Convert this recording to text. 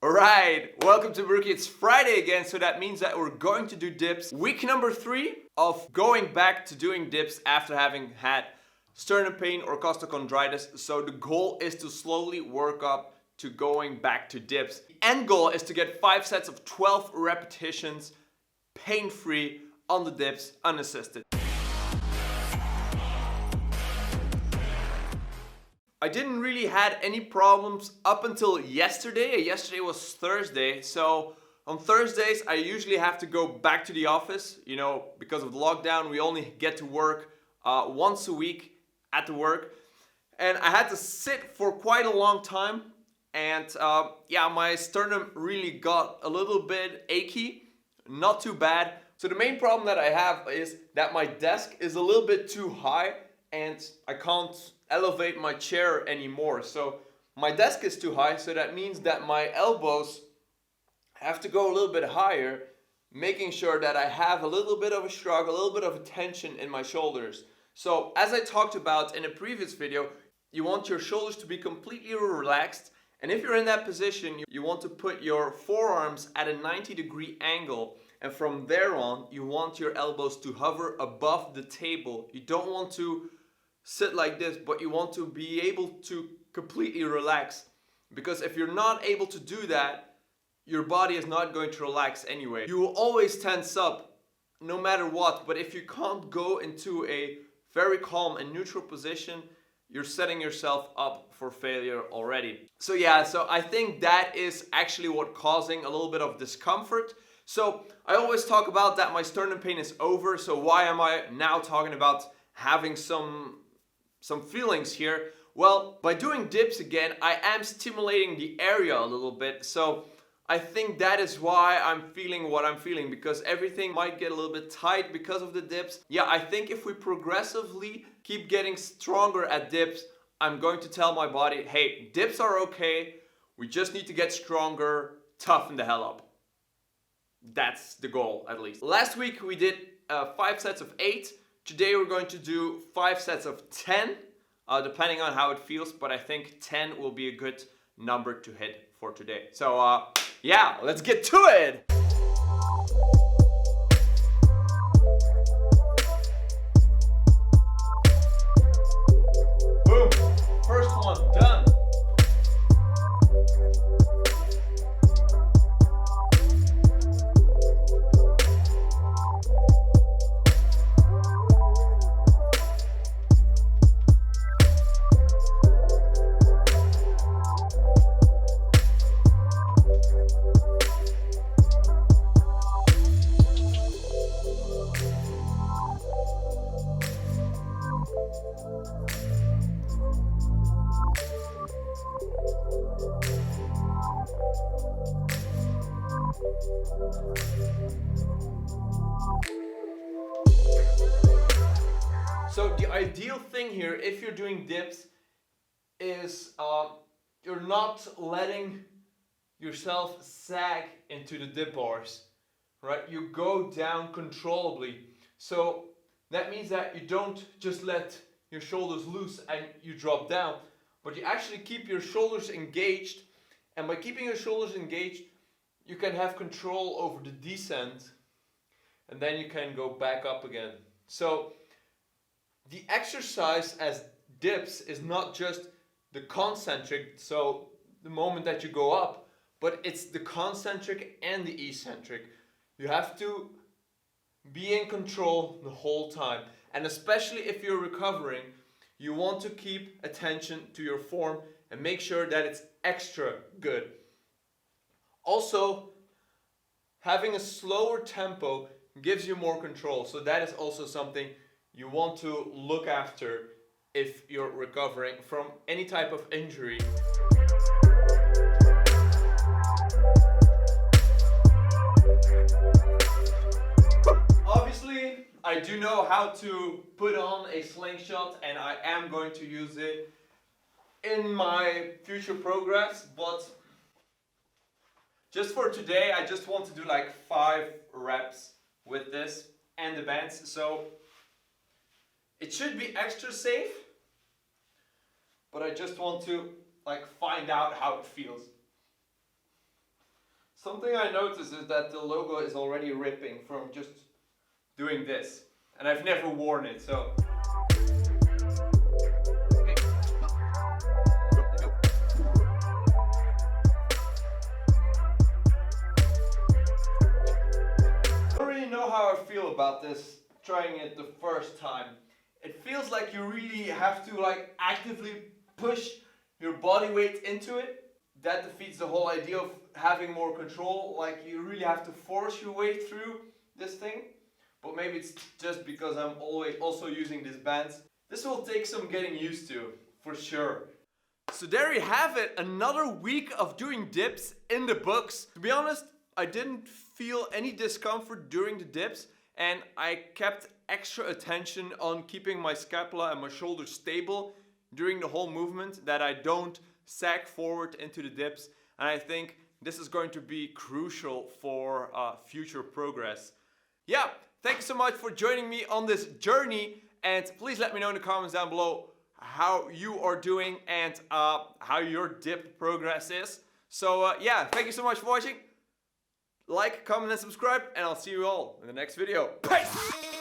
Alright, welcome to Barrookie. It's Friday again, so that means that we're going to do dips. Week number 3 of going back to doing dips after having had sternum pain or costochondritis. So the goal is to slowly work up to going back to dips. The end goal is to get 5 sets of 12 repetitions, pain-free, on the dips, unassisted. I didn't really had any problems up until yesterday. Yesterday was Thursday, so on Thursdays I usually have to go back to the office. You know, because of the lockdown, we only get to work once a week at the work. And I had to sit for quite a long time. And yeah, my sternum really got a little bit achy. Not too bad. So the main problem that I have is that my desk is a little bit too high and I can't elevate my chair anymore. So my desk is too high, so that means that my elbows have to go a little bit higher, making sure that I have a little bit of a shrug, a little bit of a tension in my shoulders. So as I talked about in a previous video, you want your shoulders to be completely relaxed, and if you're in that position, you want to put your forearms at a 90-degree angle, and from there on you want your elbows to hover above the table. You don't want to sit like this, but you want to be able to completely relax, because if you're not able to do that, your body is not going to relax anyway. You will always tense up no matter what, but if you can't go into a very calm and neutral position, you're setting yourself up for failure already. So yeah, so I think that is actually what causing a little bit of discomfort. So I always talk about that my sternum pain is over, so why am I now talking about having some feelings here? Well, by doing dips again, I am stimulating the area a little bit. So I think that is why I'm feeling what I'm feeling, because everything might get a little bit tight because of the dips. Yeah, I think if we progressively keep getting stronger at dips, I'm going to tell my body, hey, dips are okay. We just need to get stronger, toughen the hell up. That's the goal, at least. Last week we did 5 sets of 8. Today we're going to do 5 sets of 10, depending on how it feels, but I think 10 will be a good number to hit for today. So yeah, let's get to it! Boom! First one done! So the ideal thing here, if you're doing dips, is you're not letting yourself sag into the dip bars, right? You go down controllably. So that means that you don't just let your shoulders loose and you drop down, but you actually keep your shoulders engaged, and by keeping your shoulders engaged, you can have control over the descent, and then you can go back up again. So the exercise as dips is not just the concentric, so the moment that you go up, but it's the concentric and the eccentric. You have to be in control the whole time, and especially if you're recovering, you want to keep attention to your form and make sure that it's extra good. Also, having a slower tempo gives you more control, so that is also something you want to look after if you're recovering from any type of injury. Obviously, I do know how to put on a slingshot, and I am going to use it in my future progress, but just for today, I just want to do like 5 reps with this and the bands. So it should be extra safe, but I just want to like find out how it feels. Something I noticed is that the logo is already ripping from just doing this. And I've never worn it, so... I don't really know how I feel about this, trying it the first time. It feels like you really have to like actively push your body weight into it. That defeats the whole idea of having more control. Like you really have to force your way through this thing. But maybe it's just because I'm always also using these bands. This will take some getting used to, for sure. So there you have it, another week of doing dips in the books. To be honest, I didn't feel any discomfort during the dips, and I kept extra attention on keeping my scapula and my shoulders stable during the whole movement, that I don't sag forward into the dips. And I think this is going to be crucial for future progress. Yeah, thank you so much for joining me on this journey, and please let me know in the comments down below how you are doing and how your dip progress is. So yeah, thank you so much for watching. Like, comment and subscribe, and I'll see you all in the next video. Peace!